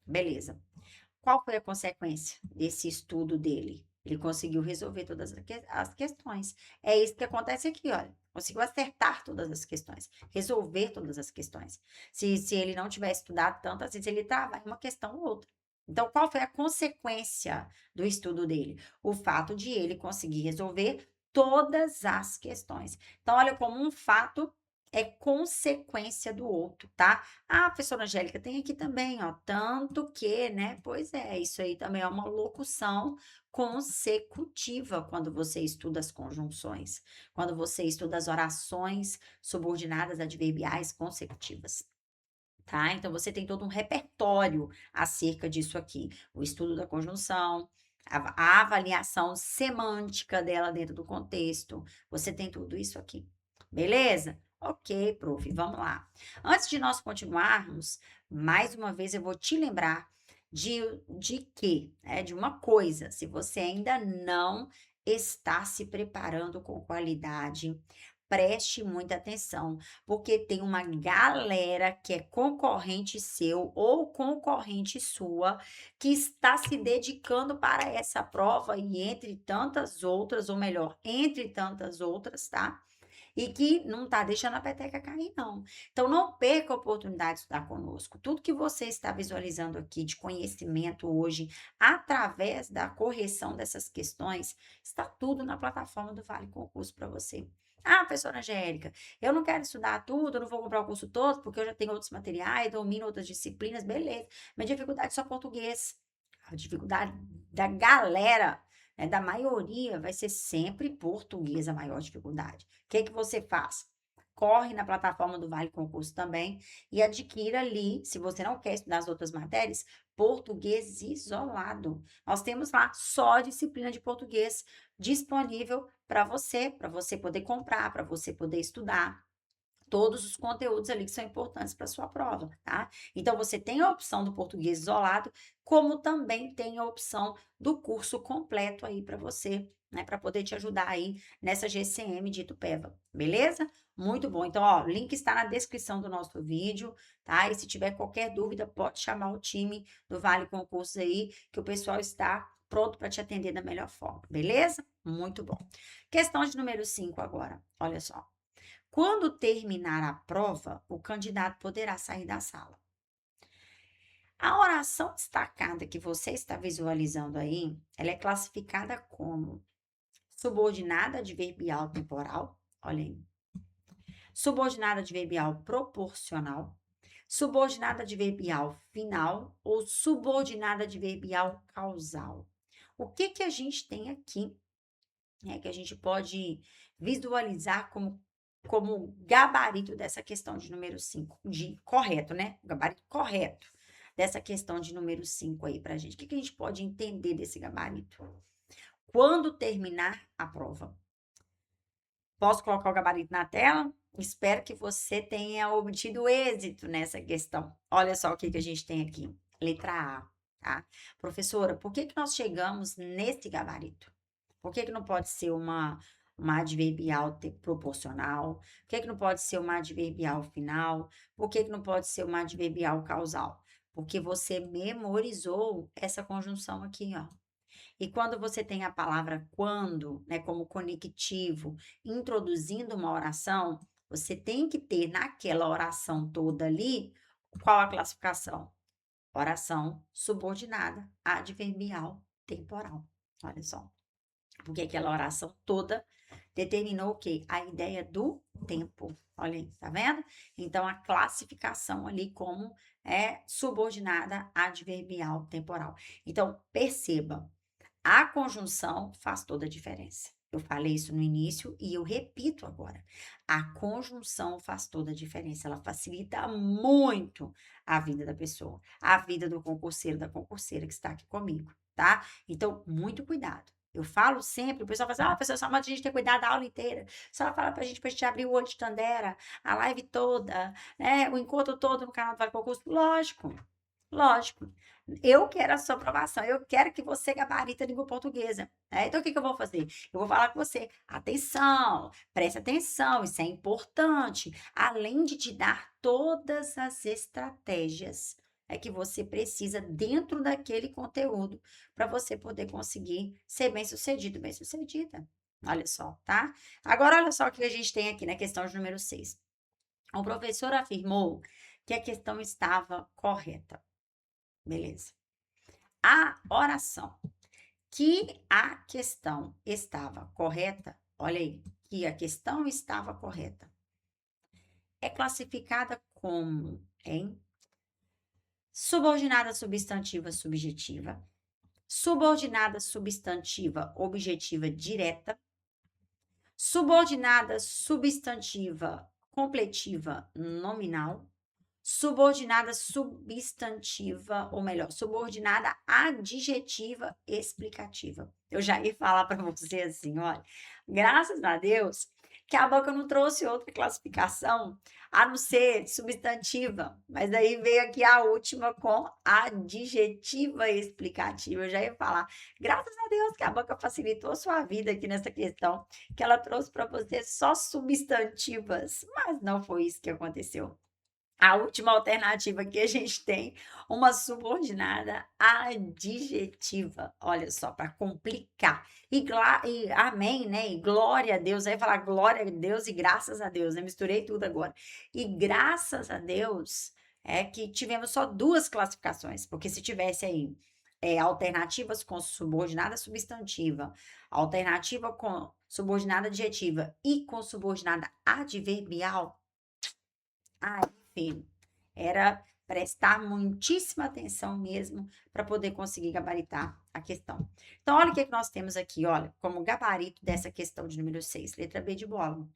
Beleza. Qual foi a consequência desse estudo dele? Ele conseguiu resolver todas as questões. É isso que acontece aqui, olha. Conseguiu acertar todas as questões, resolver todas as questões. Se ele não tivesse estudado tanto, às vezes ele trava em uma questão ou outra. Então, qual foi a consequência do estudo dele? O fato de ele conseguir resolver todas as questões. Então, olha como um fato é consequência do outro, tá? Ah, professora Angélica, tem aqui também, ó, tanto que, né? Pois é, isso aí também é uma locução consecutiva quando você estuda as conjunções, quando você estuda as orações subordinadas adverbiais consecutivas. Tá? Então, você tem todo um repertório acerca disso aqui. O estudo da conjunção, a avaliação semântica dela dentro do contexto. Você tem tudo isso aqui. Beleza? Ok, prof, vamos lá. Antes de nós continuarmos, mais uma vez eu vou te lembrar de que, né, de uma coisa, se você ainda não está se preparando com qualidade, preste muita atenção, porque tem uma galera que é concorrente seu ou concorrente sua que está se dedicando para essa prova e entre tantas outras, ou melhor, entre tantas outras, tá? E que não tá deixando a peteca cair, não. Então, não perca a oportunidade de estudar conosco. Tudo que você está visualizando aqui de conhecimento hoje, através da correção dessas questões, está tudo na plataforma do Vale Concurso para você. Ah, professora Angélica, eu não quero estudar tudo, eu não vou comprar o curso todo, porque eu já tenho outros materiais, domino outras disciplinas, beleza. Minha dificuldade é só português. A dificuldade da galera, né, da maioria, vai ser sempre português a maior dificuldade. O que que você faz? Corre na plataforma do Vale Concurso também e adquira ali, se você não quer estudar as outras matérias, português isolado. Nós temos lá só a disciplina de português disponível para você poder comprar, para você poder estudar todos os conteúdos ali que são importantes para sua prova, tá? Então você tem a opção do português isolado, como também tem a opção do curso completo aí para você, né, para poder te ajudar aí nessa GCM de Itupeva, beleza? Muito bom. Então, ó, o link está na descrição do nosso vídeo, tá? E se tiver qualquer dúvida, pode chamar o time do Vale Concursos aí, que o pessoal está pronto para te atender da melhor forma, beleza? Muito bom. Questão de número 5 agora. Olha só. Quando terminar a prova, o candidato poderá sair da sala. A oração destacada que você está visualizando aí, ela é classificada como subordinada adverbial temporal, olha aí, subordinada adverbial proporcional, subordinada adverbial final ou subordinada adverbial causal. O que que a gente tem aqui, né, que a gente pode visualizar como como gabarito dessa questão de número 5, de correto, né? Gabarito correto dessa questão de número 5 aí pra gente. O que a gente pode entender desse gabarito? Quando terminar a prova. Posso colocar o gabarito na tela? Espero que você tenha obtido êxito nessa questão. Olha só o que a gente tem aqui. Letra A, tá? Professora, por que nós chegamos nesse gabarito? Por que não pode ser uma adverbial proporcional? Por que não pode ser uma adverbial final? Por que não pode ser uma adverbial causal? Porque você memorizou essa conjunção aqui, ó. E quando você tem a palavra quando, né, como conectivo, introduzindo uma oração, você tem que ter naquela oração toda ali, qual a classificação? Oração subordinada, adverbial, temporal. Olha só. Porque aquela oração toda determinou o quê? A ideia do tempo. Olha aí, tá vendo? Então, a classificação ali como é subordinada, adverbial, temporal. Então, perceba, a conjunção faz toda a diferença. Eu falei isso no início e eu repito agora. A conjunção faz toda a diferença. Ela facilita muito a vida da pessoa, a vida do concurseiro, da concurseira que está aqui comigo, tá? Então, muito cuidado. Eu falo sempre, o pessoal fala assim, professor, só manda a gente ter cuidado da aula inteira. Só fala pra gente abrir o olho de Tandera, a live toda, né? O encontro todo no canal do Vale Concurso. Lógico, lógico. Eu quero a sua aprovação, eu quero que você gabarita a língua portuguesa. Né? Então, o que eu vou fazer? Eu vou falar com você, atenção, preste atenção, isso é importante. Além de te dar todas as estratégias que você precisa dentro daquele conteúdo para você poder conseguir ser bem-sucedido, bem-sucedida. Olha só, tá? Agora, olha só o que a gente tem aqui na questão de número 6. O professor afirmou que a questão estava correta. Beleza. A oração que a questão estava correta, olha aí, que a questão estava correta, é classificada como em subordinada substantiva subjetiva, subordinada substantiva objetiva direta, subordinada substantiva completiva nominal, subordinada substantiva, ou melhor, subordinada adjetiva explicativa. Eu já ia falar para você assim, olha, graças a Deus que a banca não trouxe outra classificação, a não ser substantiva, mas daí veio aqui a última com adjetiva explicativa. Eu já ia falar, graças a Deus que a banca facilitou a sua vida aqui nessa questão, que ela trouxe para você só substantivas, mas não foi isso que aconteceu. A última alternativa que a gente tem, uma subordinada adjetiva. Olha só, para complicar. E amém, né? E glória a Deus. Aí falar glória a Deus e graças a Deus, né? Misturei tudo agora. E graças a Deus é que tivemos só duas classificações, porque se tivesse aí alternativas com subordinada substantiva, alternativa com subordinada adjetiva e com subordinada adverbial, aí, filho, era prestar muitíssima atenção mesmo para poder conseguir gabaritar a questão. Então, olha o que nós temos aqui, olha, como gabarito dessa questão de número 6, letra B de bola.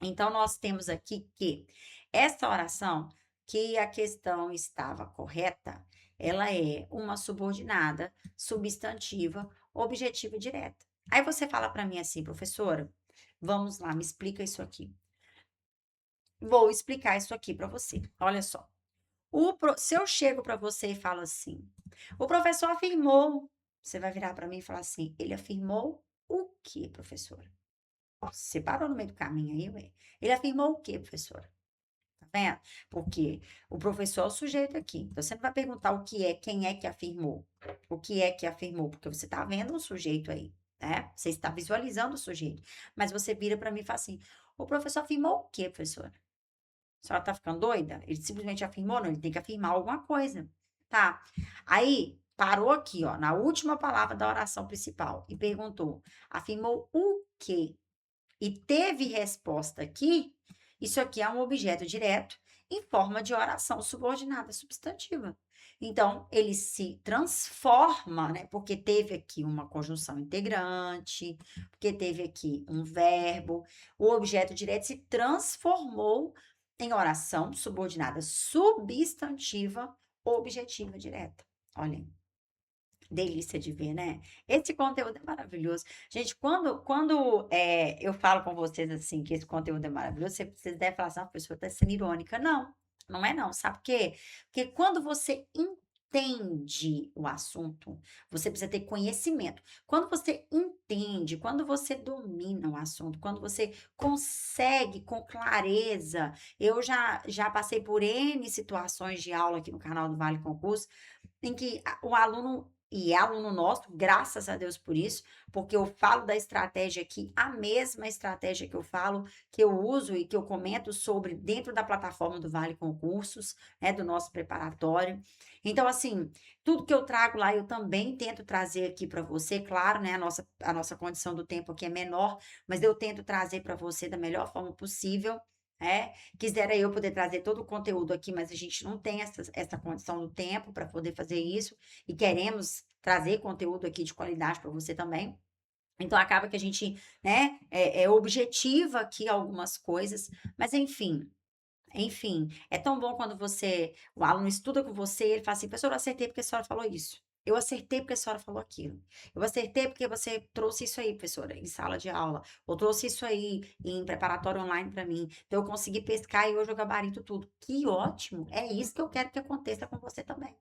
Então, nós temos aqui que essa oração, que a questão estava correta, ela é uma subordinada substantiva objetiva direta. Aí você fala para mim assim, professora, vamos lá, me explica isso aqui. Vou explicar isso aqui para você. Olha só. Se eu chego para você e falo assim, o professor afirmou, você vai virar para mim e falar assim, ele afirmou o quê, professora? Você parou no meio do caminho aí, ué. Ele afirmou o quê, professora? Tá vendo? Porque o professor é o sujeito aqui. Então, você não vai perguntar o que é, quem é que afirmou. O que é que afirmou? Porque você está vendo o sujeito aí, né? Você está visualizando o sujeito. Mas você vira para mim e fala assim, o professor afirmou o quê, professora? A senhora tá ficando doida? Ele simplesmente afirmou, não, ele tem que afirmar alguma coisa, tá? Aí, parou aqui, ó, na última palavra da oração principal e perguntou, afirmou o quê? E teve resposta aqui, Isso aqui é um objeto direto em forma de oração subordinada substantiva. Então, ele se transforma, né? Porque teve aqui uma conjunção integrante, porque teve aqui um verbo, o objeto direto se transformou em oração subordinada substantiva objetiva direta. Olhem. Delícia de ver, né? Esse conteúdo é maravilhoso. Gente, quando eu falo com vocês assim que esse conteúdo é maravilhoso, vocês devem falar assim, a pessoa está sendo irônica. Não, não é não. Sabe por quê? Porque quando você entende o assunto, você precisa ter conhecimento. Quando você entende, quando você domina o assunto, quando você consegue com clareza, eu já passei por N situações de aula aqui no canal do Vale Concurso, em que o aluno, e é aluno nosso, graças a Deus por isso, porque eu falo da estratégia aqui, a mesma estratégia que eu falo, que eu uso e que eu comento sobre dentro da plataforma do Vale Concursos, né, do nosso preparatório. Então, assim, tudo que eu trago lá, eu também tento trazer aqui para você, claro, né, a nossa condição do tempo aqui é menor, mas eu tento trazer para você da melhor forma possível, né? Quisera eu poder trazer todo o conteúdo aqui, mas a gente não tem essa condição do tempo para poder fazer isso e queremos trazer conteúdo aqui de qualidade para você também. Então acaba que a gente, né, objetiva aqui algumas coisas, mas enfim, é tão bom quando o aluno estuda com você, ele fala assim, professor, eu acertei porque a senhora falou isso. Eu acertei porque a senhora falou aquilo. Eu acertei porque você trouxe isso aí, professora, em sala de aula. Ou trouxe isso aí em preparatório online para mim. Então eu consegui pescar e hoje eu gabarito tudo. Que ótimo! É isso que eu quero que aconteça com você também.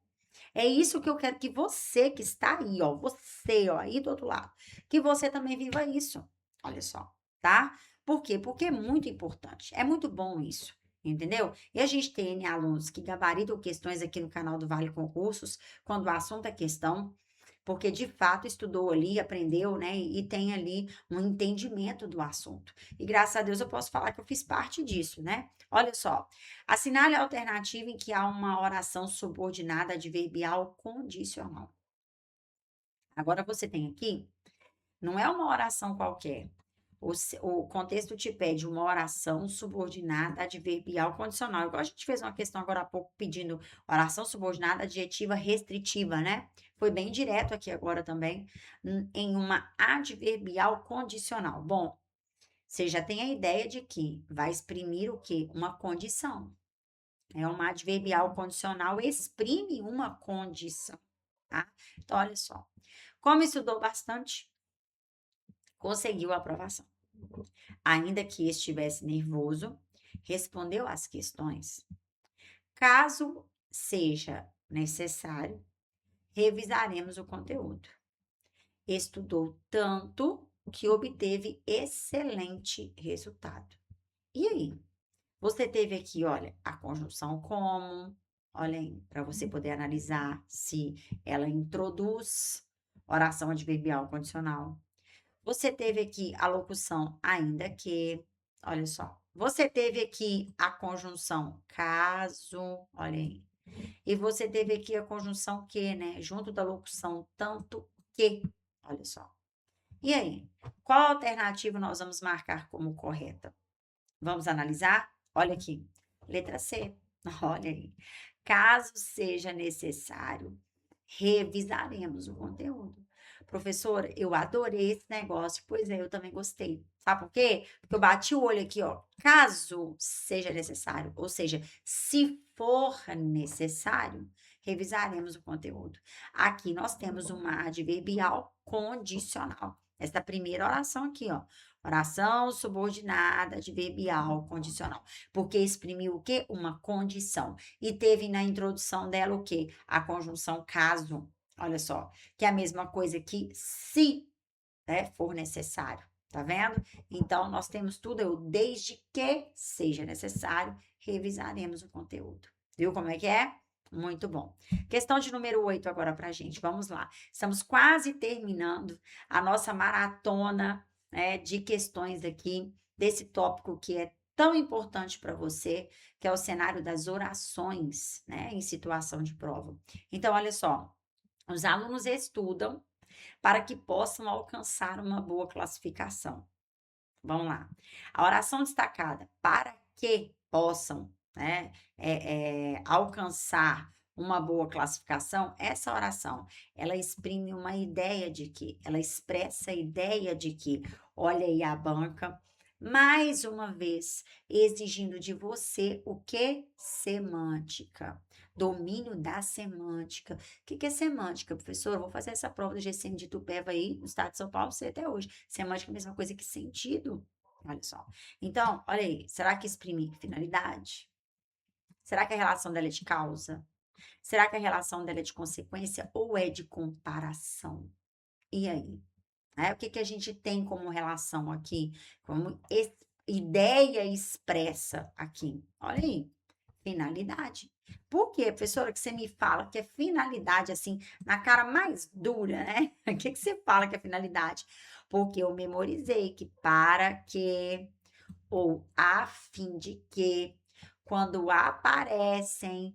É isso que eu quero que você que está aí, ó, você, ó, aí do outro lado, que você também viva isso. Olha só, tá? Por quê? Porque é muito importante. É muito bom isso. Entendeu? E a gente tem alunos que gabaritam questões aqui no canal do Vale Concursos, quando o assunto é questão, porque de fato estudou ali, aprendeu, né? E tem ali um entendimento do assunto. E graças a Deus eu posso falar que eu fiz parte disso, né? Olha só, assinale a alternativa em que há uma oração subordinada adverbial condicional. Agora você tem aqui, não é uma oração qualquer. O contexto te pede uma oração subordinada adverbial condicional. Igual a gente fez uma questão agora há pouco pedindo oração subordinada adjetiva restritiva, né? Foi bem direto aqui agora também, em uma adverbial condicional. Bom, você já tem a ideia de que vai exprimir o quê? Uma condição. É uma adverbial condicional, exprime uma condição, tá? Então, olha só. Como estudou bastante, conseguiu a aprovação. Ainda que estivesse nervoso, respondeu às questões. Caso seja necessário, revisaremos o conteúdo. Estudou tanto que obteve excelente resultado. E aí? Você teve aqui, olha, a conjunção como, olha aí, para você poder analisar se ela introduz oração adverbial condicional. Você teve aqui a locução ainda que, olha só. Você teve aqui a conjunção caso, olha aí. E você teve aqui a conjunção que, né? Junto da locução tanto que, olha só. E aí? Qual alternativa nós vamos marcar como correta? Vamos analisar? Olha aqui. Letra C. Olha aí. Caso seja necessário, revisaremos o conteúdo. Professora, eu adorei esse negócio. Pois é, eu também gostei. Sabe por quê? Porque eu bati o olho aqui, ó. Caso seja necessário, ou seja, se for necessário, revisaremos o conteúdo. Aqui nós temos uma adverbial condicional. Essa primeira oração aqui, ó. Oração subordinada, adverbial condicional. Porque exprimiu o quê? Uma condição. E teve na introdução dela o quê? A conjunção caso. Olha só, que é a mesma coisa que se, né, for necessário. Tá vendo? Então, nós temos tudo, desde que seja necessário, revisaremos o conteúdo. Viu como é que é? Muito bom. Questão de número 8 agora pra gente. Vamos lá. Estamos quase terminando a nossa maratona, né, de questões aqui desse tópico que é tão importante para você, que é o cenário das orações, né, em situação de prova. Então, olha só, os alunos estudam para que possam alcançar uma boa classificação. Vamos lá. A oração destacada para que possam, né, alcançar uma boa classificação, essa oração, ela exprime uma ideia de que, ela expressa a ideia de que, olha aí a banca, mais uma vez, exigindo de você o que? Semântica. Domínio da semântica. O que é semântica, professor? Eu vou fazer essa prova do GCM de Itupeva aí, no estado de São Paulo, sei até hoje. Semântica é a mesma coisa que sentido. Olha só. Então, olha aí, será que exprime finalidade? Será que a relação dela é de causa? Será que a relação dela é de consequência ou é de comparação? E aí? O que que a gente tem como relação aqui? Como ideia expressa aqui? Olha aí, finalidade. Por quê, professora, que você me fala que é finalidade, assim, na cara mais dura, né? O que que você fala que é finalidade? Porque eu memorizei que para que ou a fim de que, quando aparecem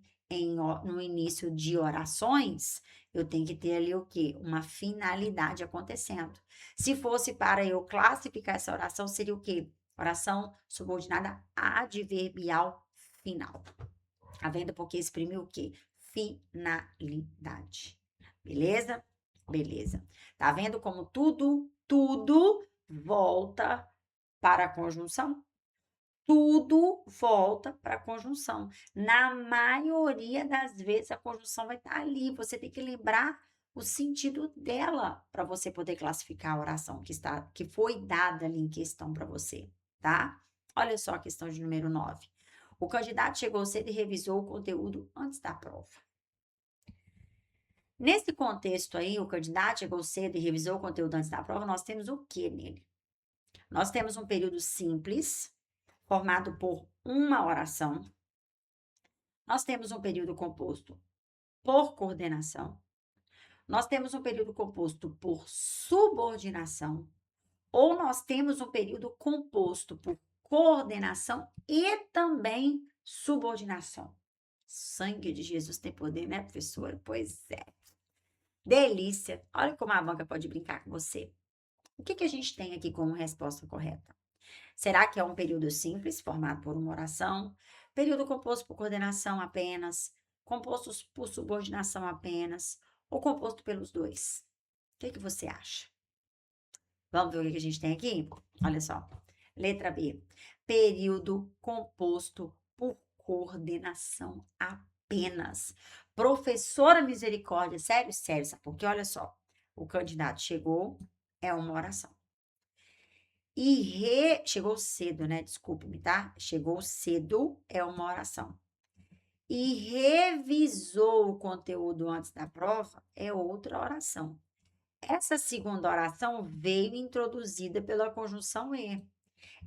no início de orações, eu tenho que ter ali o quê? Uma finalidade acontecendo. Se fosse para eu classificar essa oração, seria o quê? Oração subordinada adverbial final. Tá vendo? Porque exprime o quê? Finalidade. Beleza? Beleza. Tá vendo como tudo volta para a conjunção? Tudo volta para a conjunção. Na maioria das vezes, a conjunção vai estar ali. Você tem que lembrar o sentido dela para você poder classificar a oração que foi dada ali em questão para você, tá? Olha só a questão de número 9. O candidato chegou cedo e revisou o conteúdo antes da prova. Nesse contexto aí, o candidato chegou cedo e revisou o conteúdo antes da prova, nós temos o que nele? Nós temos um período simples, formado por uma oração. Nós temos um período composto por coordenação. Nós temos um período composto por subordinação. Ou nós temos um período composto por coordenação e também subordinação. Sangue de Jesus tem poder, né, professora? Pois é. Delícia. Olha como a banca pode brincar com você. O que a gente tem aqui como resposta correta? Será que é um período simples, formado por uma oração? Período composto por coordenação apenas? Composto por subordinação apenas? Ou composto pelos dois? O que você acha? Vamos ver o que a gente tem aqui? Olha só. Letra B. Período composto por coordenação apenas. Professora Misericórdia, sério, sério, sabe? Porque olha só, o candidato chegou, é uma oração. Chegou cedo, né? Desculpe-me, tá? Chegou cedo é uma oração. E revisou o conteúdo antes da prova é outra oração. Essa segunda oração veio introduzida pela conjunção e.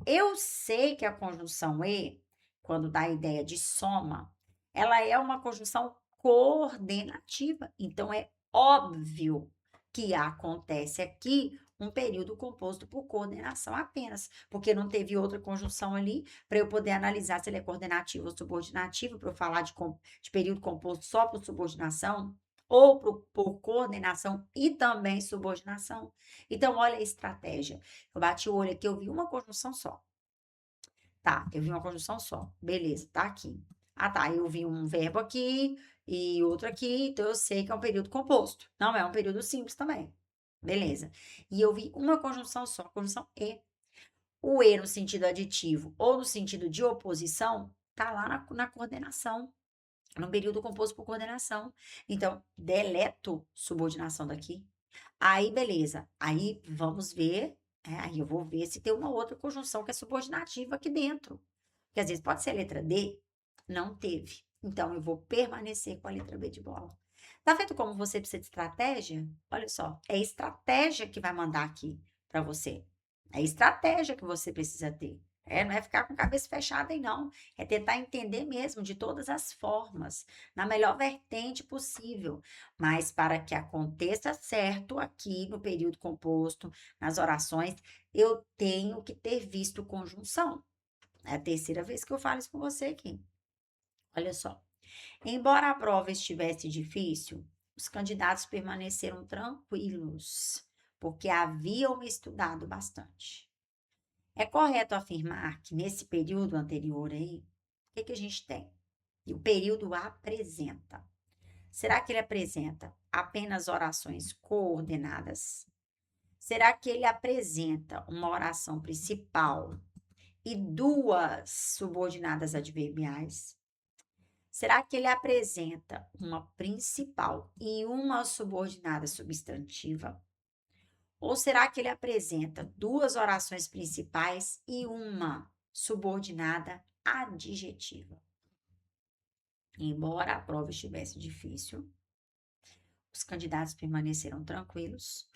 Eu sei que a conjunção e, quando dá a ideia de soma, ela é uma conjunção coordenativa. Então, é óbvio que acontece aqui um período composto por coordenação apenas, porque não teve outra conjunção ali para eu poder analisar se ele é coordenativo ou subordinativo, para eu falar de período composto só por subordinação ou por coordenação e também subordinação. Então, olha a estratégia. Eu bati o olho aqui, eu vi uma conjunção só. Tá, eu vi uma conjunção só. Beleza, tá aqui. Ah, tá, eu vi um verbo aqui e outro aqui, então eu sei que é um período composto. Não é um período simples também. Beleza. E eu vi uma conjunção só, conjunção e. O e no sentido aditivo ou no sentido de oposição, tá lá na coordenação, no período composto por coordenação. Então, deleto subordinação daqui. Aí, beleza. Aí, vamos ver. Aí eu vou ver se tem uma outra conjunção que é subordinativa aqui dentro. Porque às vezes pode ser a letra D, não teve. Então, eu vou permanecer com a letra B de bola. Tá vendo como você precisa de estratégia? Olha só, é estratégia que vai mandar aqui para você. É estratégia que você precisa ter. Não é ficar com a cabeça fechada aí, não. É tentar entender mesmo de todas as formas, na melhor vertente possível. Mas para que aconteça certo aqui no período composto, nas orações, eu tenho que ter visto conjunção. É a terceira vez que eu falo isso com você aqui. Olha só. Embora a prova estivesse difícil, os candidatos permaneceram tranquilos, porque haviam estudado bastante. É correto afirmar que nesse período anterior aí, o que que a gente tem? E o período apresenta. Será que ele apresenta apenas orações coordenadas? Será que ele apresenta uma oração principal e duas subordinadas adverbiais? Será que ele apresenta uma principal e uma subordinada substantiva? Ou será que ele apresenta duas orações principais e uma subordinada adjetiva? Embora a prova estivesse difícil, os candidatos permaneceram tranquilos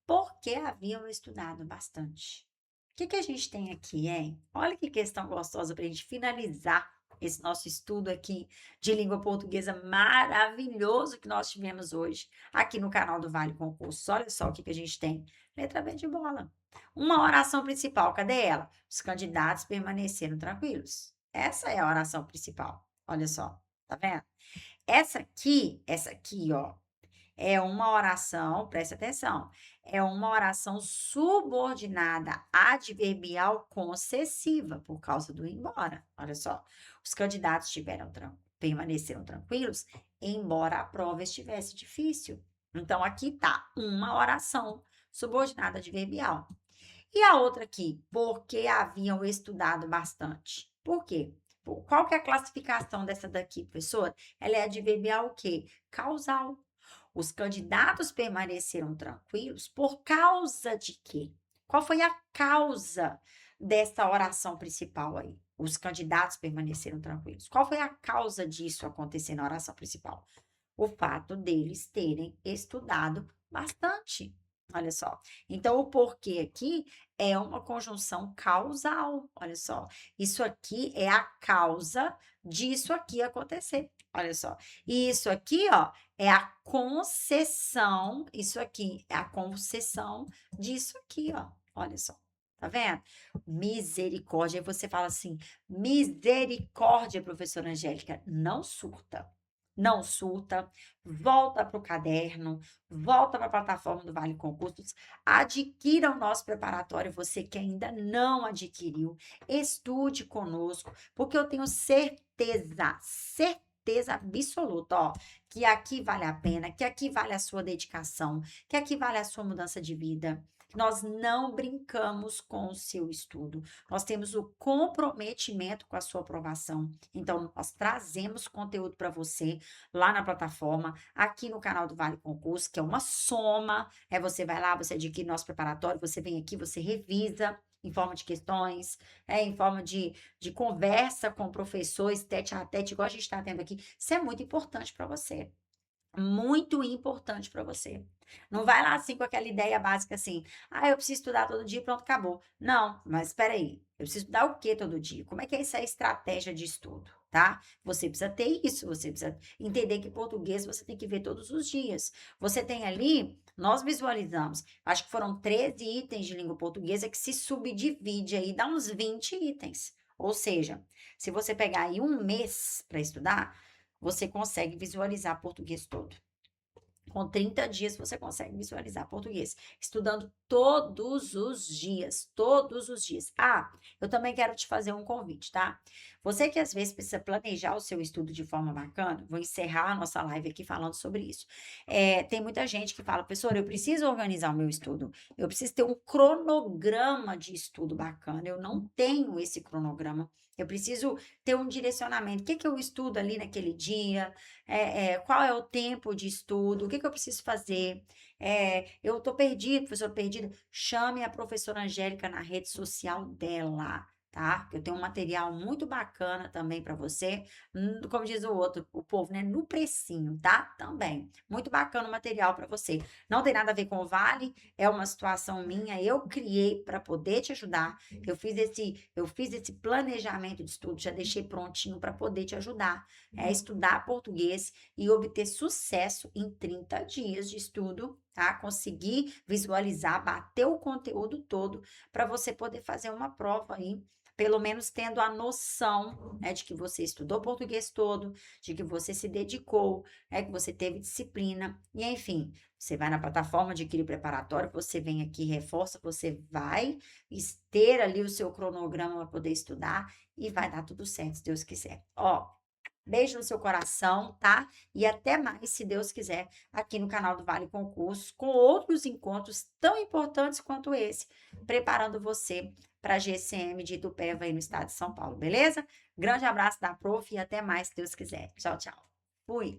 porque haviam estudado bastante. O que que a gente tem aqui, hein? Olha que questão gostosa para a gente finalizar esse nosso estudo aqui de língua portuguesa maravilhoso que nós tivemos hoje aqui no canal do Vale Concursos. Olha só o que que a gente tem. Letra B de bola. Uma oração principal, cadê ela? Os candidatos permaneceram tranquilos. Essa é a oração principal. Olha só, tá vendo? Essa aqui, ó, é uma oração, preste atenção, é uma oração subordinada adverbial concessiva, por causa do embora. Olha só, os candidatos permaneceram tranquilos, embora a prova estivesse difícil. Então, aqui tá uma oração subordinada adverbial. E a outra aqui, porque haviam estudado bastante. Por quê? Qual que é a classificação dessa daqui, professora? Ela é adverbial o quê? Causal. Os candidatos permaneceram tranquilos por causa de quê? Qual foi a causa dessa oração principal aí? Os candidatos permaneceram tranquilos. Qual foi a causa disso acontecer na oração principal? O fato deles terem estudado bastante. Olha só. Então, o porquê aqui é uma conjunção causal. Olha só. Isso aqui é a causa disso aqui acontecer. Olha só. E isso aqui, ó, é a concessão. Isso aqui é a concessão disso aqui, ó. Olha só. Tá vendo? Misericórdia. Aí você fala assim: misericórdia, professora Angélica. Não surta. Não surta, volta para o caderno, volta para a plataforma do Vale Concursos, adquira o nosso preparatório, você que ainda não adquiriu, estude conosco, porque eu tenho certeza absoluta, ó, que aqui vale a pena, que aqui vale a sua dedicação, que aqui vale a sua mudança de vida. Nós não brincamos com o seu estudo, nós temos o comprometimento com a sua aprovação. Então, nós trazemos conteúdo para você lá na plataforma, aqui no canal do Vale Concurso, que é uma soma. Você vai lá, você adquire nosso preparatório, você vem aqui, você revisa em forma de questões, em forma de conversa com professores, tete a tete, igual a gente está tendo aqui. Isso é muito importante para você. Muito importante para você. Não vai lá assim com aquela ideia básica assim: "Ah, eu preciso estudar todo dia, pronto, acabou". Não, mas espera aí, eu preciso estudar o quê todo dia? Como é que é essa estratégia de estudo, tá? Você precisa ter isso, você precisa entender que português você tem que ver todos os dias. Você tem ali, nós visualizamos, acho que foram 13 itens de língua portuguesa que se subdivide aí, dá uns 20 itens. Ou seja, se você pegar aí um mês para estudar, você consegue visualizar português todo. Com 30 dias você consegue visualizar português, estudando todos os dias, todos os dias. Ah, eu também quero te fazer um convite, tá? Você que às vezes precisa planejar o seu estudo de forma bacana, vou encerrar a nossa live aqui falando sobre isso. Tem muita gente que fala, professor, eu preciso organizar o meu estudo, eu preciso ter um cronograma de estudo bacana, eu não tenho esse cronograma, eu preciso ter um direcionamento, o que que eu estudo ali naquele dia, qual é o tempo de estudo, o que que eu preciso fazer, eu estou perdido, professor, perdida, chame a professora Angélica na rede social dela, tá? Eu tenho um material muito bacana também para você, como diz o outro, o povo, né? No precinho, tá? Também, muito bacana o material para você. Não tem nada a ver com o Vale, é uma situação minha, eu criei para poder te ajudar, eu fiz esse planejamento de estudo, já deixei prontinho para poder te ajudar, estudar português e obter sucesso em 30 dias de estudo, tá? Conseguir visualizar, bater o conteúdo todo para você poder fazer uma prova aí pelo menos tendo a noção, né, de que você estudou português todo, de que você se dedicou, né, que você teve disciplina, e enfim, você vai na plataforma de Equilíbrio Preparatório, você vem aqui, reforça, você vai ter ali o seu cronograma para poder estudar e vai dar tudo certo, se Deus quiser. Ó, beijo no seu coração, tá? E até mais, se Deus quiser, aqui no canal do Vale Concursos, com outros encontros tão importantes quanto esse, preparando você para a GCM de Itupeva aí no estado de São Paulo, beleza? Grande abraço da Prof e até mais, se Deus quiser. Tchau, tchau. Fui.